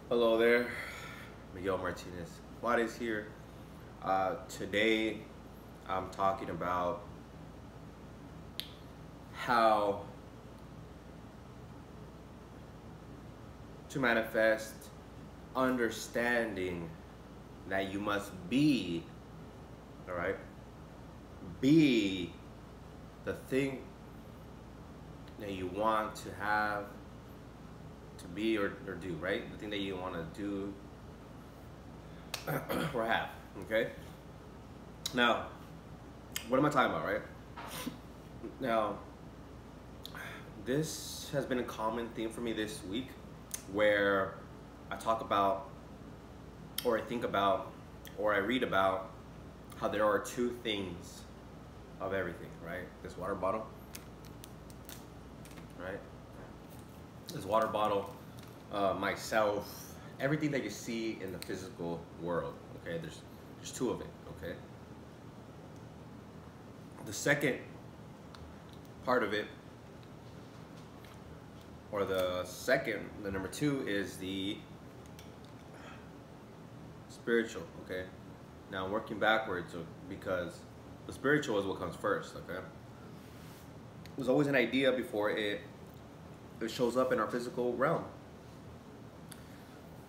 Hello there, Miguel Martinez. What is here? Today I'm talking about how to manifest understanding that you must be, all right? Be the thing that you want to have, to be or do, right? The thing that you want to do or have, okay? Now, what am I talking about, right? Now, this has been a common theme for me this week where I talk about, or I think about, or I read about how there are two things of everything, right? This water bottle, right? This water bottle, myself, everything that you see in the physical world, okay? There's two of it, okay? The second part of it, or the number two is the spiritual, okay? Now I'm working backwards because the spiritual is what comes first, okay? There's always an idea before it shows up in our physical realm.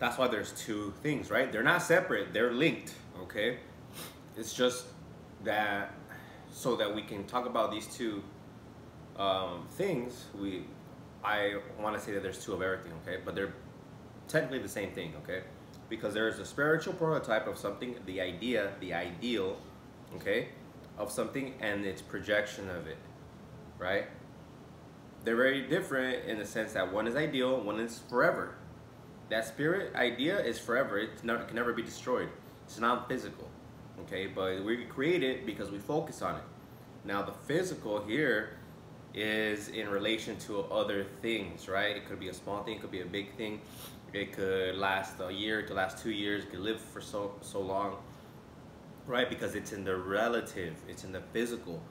That's why there's two things, right? They're not separate, they're linked, okay? It's just that so that we can talk about these two things, I want to say that there's two of everything, okay? But they're technically the same thing, okay? Because there's a spiritual prototype of something, the idea, the ideal, okay, of something, and its projection of it, right? They're very different in the sense that one is ideal, one is forever. That spirit idea is forever. It can never be destroyed. It's non-physical, okay? But we create it because we focus on it. Now the physical here is in relation to other things, right? It could be a small thing, it could be a big thing. It could last a year, it could last 2 years, it could live for so long, right? Because it's in the relative, it's in the physical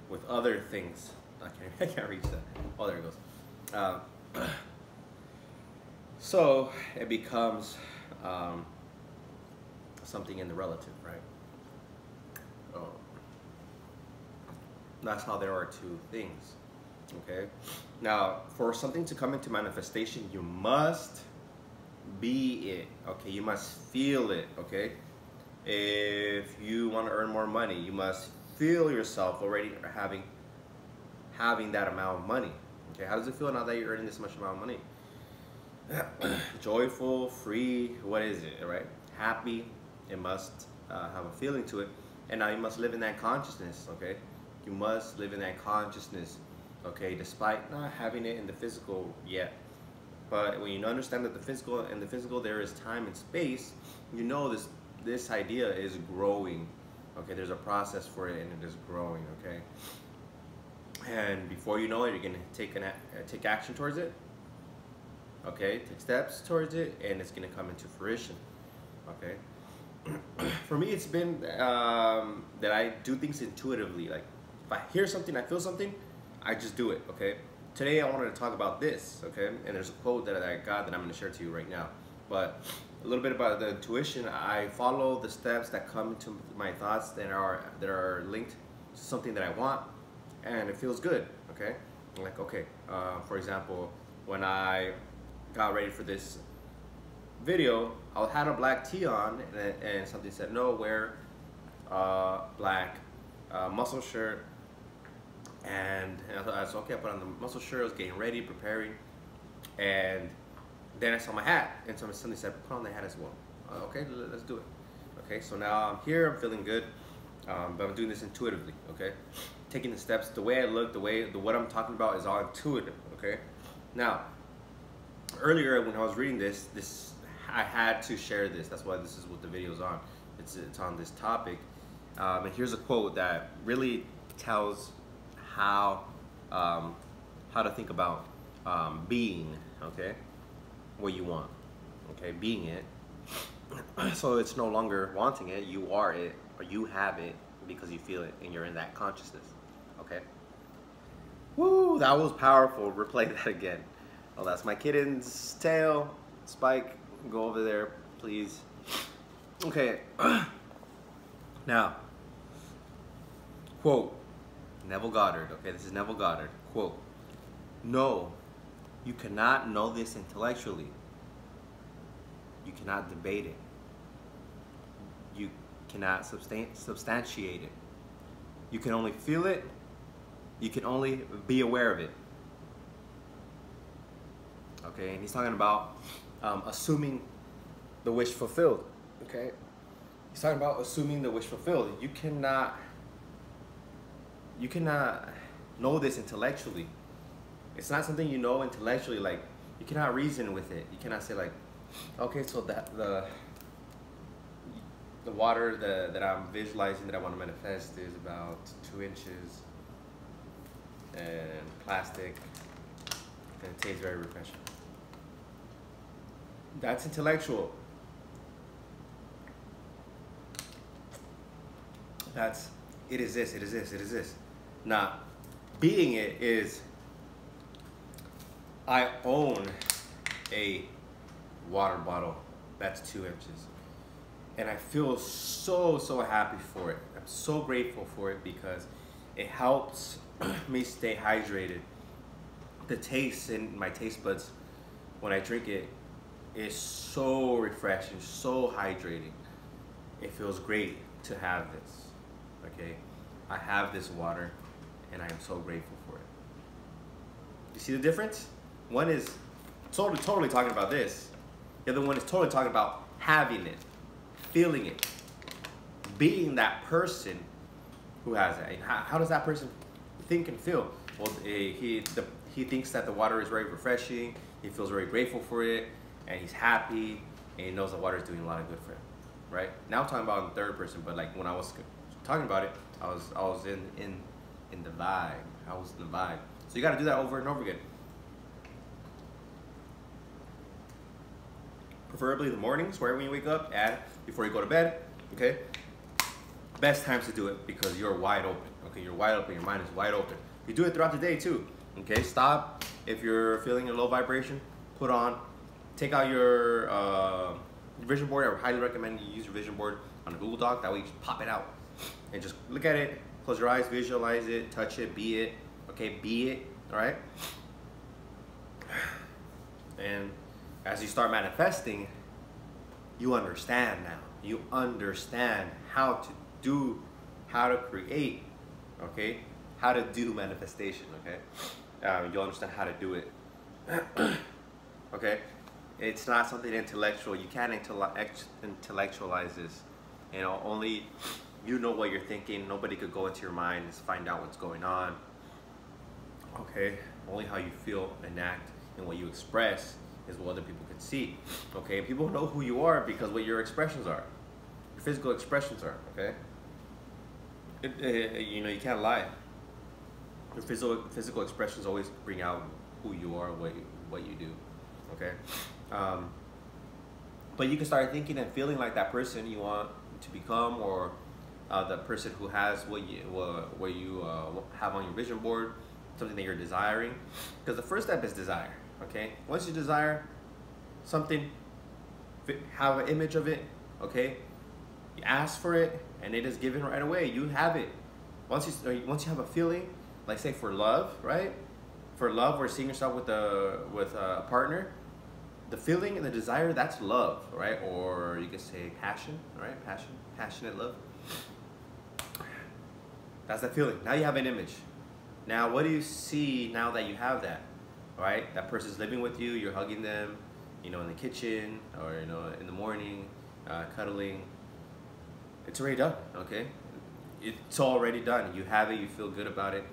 with other things. I can't reach that. Oh, there it goes. So it becomes something in the relative, right? Oh. That's how there are two things, okay? Now, for something to come into manifestation, you must be it, okay? You must feel it, okay? If you want to earn more money, you must feel yourself already having that amount of money, okay? How does it feel now that you're earning this much amount of money? Joyful, free, what is it, right? Happy. It must have a feeling to it, and now you must live in that consciousness, okay? You must live in that consciousness, okay, despite not having it in the physical yet. But when you understand that in the physical there is time and space, you know this idea is growing, okay? There's a process for it, and it is growing, okay? And before you know it, you're gonna take action towards it, okay? Take steps towards it, and it's gonna come into fruition, okay? For me, it's been that I do things intuitively. Like if I hear something, I feel something, I just do it, okay? Today I wanted to talk about this, okay? And there's a quote that I got that I'm gonna share to you right now. But a little bit about the intuition. I follow the steps that come into my thoughts that are linked to something that I want, and it feels good, okay? Like, okay, for example, when I got ready for this video, I had a black tee on, and something said, no, wear black muscle shirt. And I was okay, I put on the muscle shirt, I was getting ready, preparing, and then I saw my hat, and somebody said, put on the hat as well. Okay, let's do it. Okay, so now I'm here, I'm feeling good, but I'm doing this intuitively, okay? Taking the steps, the way I look, what I'm talking about is all intuitive, okay? Now, earlier when I was reading this, I had to share this. That's why this is what the video is on. It's on this topic. And here's a quote that really tells how to think about being, okay, what you want, okay, being it. So it's no longer wanting it, you are it, or you have it because you feel it and you're in that consciousness, okay? Woo, that was powerful. Replay that again. Oh, that's my kitten's tail, Spike. go over there, please. Okay. Now, quote, Neville Goddard. Okay, this is Neville Goddard. Quote, "No, you cannot know this intellectually. You cannot debate it. You cannot substantiate it. You can only feel it. You can only be aware of it." Okay, and he's talking about assuming the wish fulfilled. Okay, he's talking about assuming the wish fulfilled. You cannot know this intellectually. It's not something you know intellectually. Like, you cannot reason with it. You cannot say like, okay, so that the water that I'm visualizing that I want to manifest is about 2 inches and plastic, and it tastes very refreshing. That's intellectual. That's, it is this, it is this, it is this. Now, being it is, I own a water bottle that's 2 inches. And I feel so happy for it. I'm so grateful for it because it helps me stay hydrated. The taste in my taste buds when I drink it is so refreshing, so hydrating. It feels great to have this, okay? I have this water and I am so grateful for it. You see the difference? One is totally talking about this. The other one is totally talking about having it, feeling it, being that person who has it. How does that person think and feel? Well, he thinks that the water is very refreshing. He feels very grateful for it, and he's happy, and he knows the water is doing a lot of good for him, right? Now I'm talking about in third person, but like when I was talking about it, I was in the vibe. I was in the vibe. So you got to do that over and over again. Preferably the mornings, right when you wake up, add before you go to bed, okay? Best times to do it because you're wide open, okay? You're wide open, your mind is wide open. You do it throughout the day too, okay? Stop if you're feeling a low vibration, put on, take out your vision board. I would highly recommend you use your vision board on a Google Doc. That way you just pop it out and just look at it, close your eyes, visualize it, touch it, be it, okay? Be it, all right? And as you start manifesting, you understand now. You understand how to create, okay? How to do manifestation, okay? You'll understand how to do it, okay? It's not something intellectual. You can't intellectualize this. You know, only you know what you're thinking. Nobody could go into your mind and find out what's going on, okay? Only how you feel and act and what you express is what other people can see, okay? People know who you are because what your expressions are, your physical expressions are, okay? You know, you can't lie. Your physical expressions always bring out who you are, what you do, okay? But you can start thinking and feeling like that person you want to become, or the person who has what you have on your vision board, something that you're desiring. Because the first step is desire. Okay, once you desire something, have an image of it, okay, you ask for it and it is given right away. You have it. Once you have a feeling, like say for love, right? For love or seeing yourself with a partner, the feeling and the desire, that's love, right? Or you could say passion, right? Passionate love. That's the feeling. Now you have an image. Now what do you see now that you have that? Right, that person's living with you, you're hugging them, you know, in the kitchen, or, you know, in the morning, cuddling. It's already done, okay? It's already done. You have it, you feel good about it,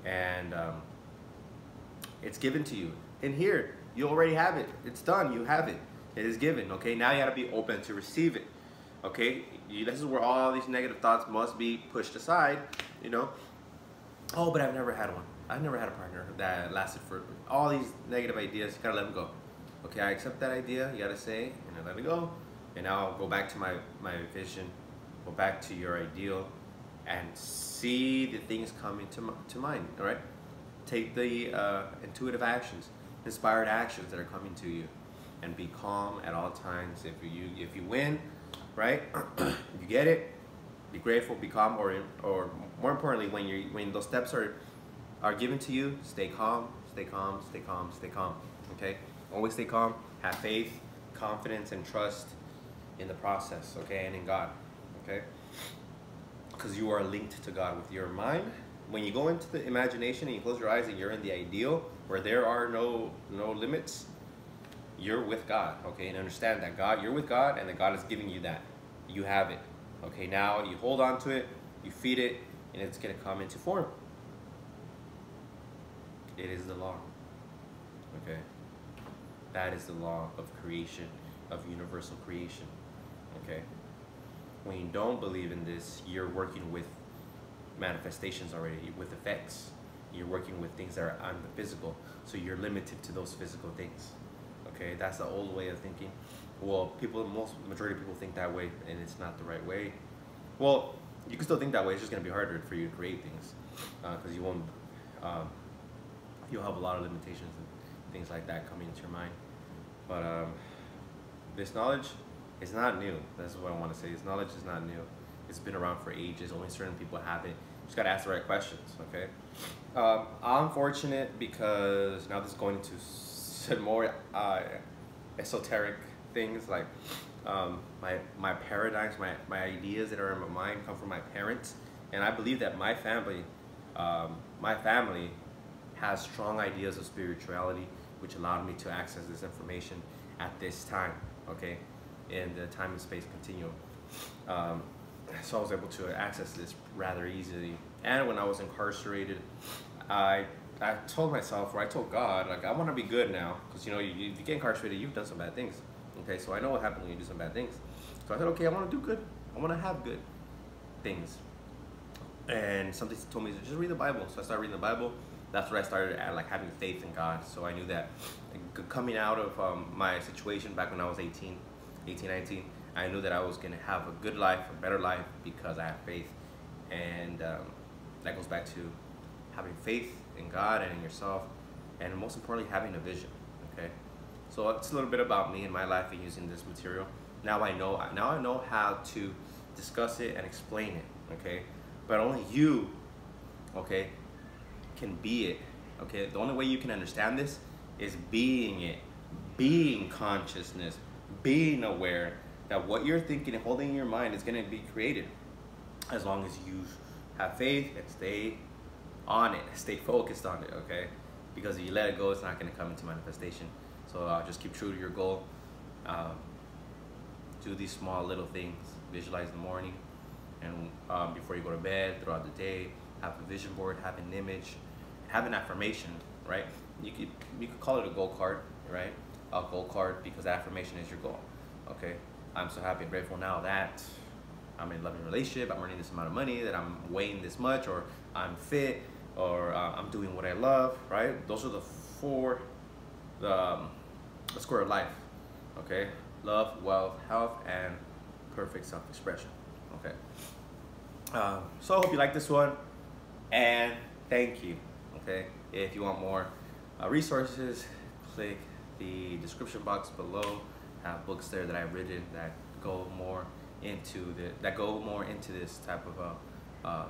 and it's given to you. In here, you already have it. It's done, you have it. It is given, okay? Now you gotta be open to receive it, okay? This is where all these negative thoughts must be pushed aside, you know? Oh, but I've never had one. I've never had a partner that lasted for all these negative ideas. You gotta let them go. Okay, I accept that idea, you gotta say, and I let it go. And now I'll go back to my vision, go back to your ideal, and see the things coming to mind, all right? Take the intuitive actions, inspired actions that are coming to you. and be calm at all times. If you win, right? You get it. Be grateful, be calm, or more importantly, when those steps are given to you, stay calm, stay calm, stay calm, stay calm. Okay? Always stay calm. Have faith, confidence, and trust in the process. Okay, and in God. Okay? Because you are linked to God with your mind. When you go into the imagination and you close your eyes and you're in the ideal where there are no limits, you're with God. Okay, and understand that you're with God, and that God is giving you that. You have it. Okay, now you hold on to it, you feed it, and it's going to come into form. It is the law. Okay? That is the law of creation, of universal creation. Okay? When you don't believe in this, you're working with manifestations already, with effects. You're working with things that are on the physical, so you're limited to those physical things. Okay? That's the old way of thinking. Well, majority of people think that way, and it's not the right way. Well, you can still think that way. It's just going to be harder for you to create things, because you won't. You'll have a lot of limitations and things like that coming into your mind. But this knowledge is not new. That's what I want to say. This knowledge is not new. It's been around for ages. Only certain people have it. You just got to ask the right questions. Okay. I'm fortunate because now this is going into some more esoteric things, like my paradigms, my ideas that are in my mind come from my parents, and I believe that my family has strong ideas of spirituality, which allowed me to access this information at this time, okay, in the time and space continuum. So I was able to access this rather easily. And when I was incarcerated, I told myself, or I told God, like, I want to be good now, because you get incarcerated, you've done some bad things. Okay, so I know what happens when you do some bad things. So I said, okay, I want to do good. I want to have good things. And something told me to just read the Bible. So I started reading the Bible. That's when I started having faith in God. So I knew that coming out of my situation back when I was 18, 19, I knew that I was going to have a good life, a better life, because I have faith. And that goes back to having faith in God and in yourself, and most importantly, having a vision. Okay, so it's a little bit about me and my life and using this material. Now I know how to discuss it and explain it. Okay, but only you, okay, can be it. Okay, the only way you can understand this is being it, being consciousness, being aware that what you're thinking and holding in your mind is going to be created, as long as you have faith and stay on it, stay focused on it. Okay, because if you let it go, it's not going to come into manifestation. So just keep true to your goal. Do these small little things. Visualize the morning, and before you go to bed, throughout the day, have a vision board, have an image, have an affirmation. Right? You could call it a goal card, right? A goal card, because affirmation is your goal. Okay, I'm so happy and grateful now that I'm in a loving relationship, I'm earning this amount of money, that I'm weighing this much, or I'm fit, or I'm doing what I love, right? Those are the square of life, okay? Love, wealth, health, and perfect self-expression, okay? So I hope you like this one, and thank you, okay? If you want more resources, click the description box below. I have books there that I've written that go more into this type of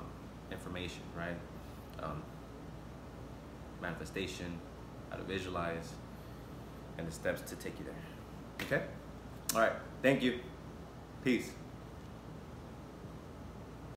information, right? Manifestation, how to visualize, and the steps to take you there. Okay? All right. Thank you. Peace.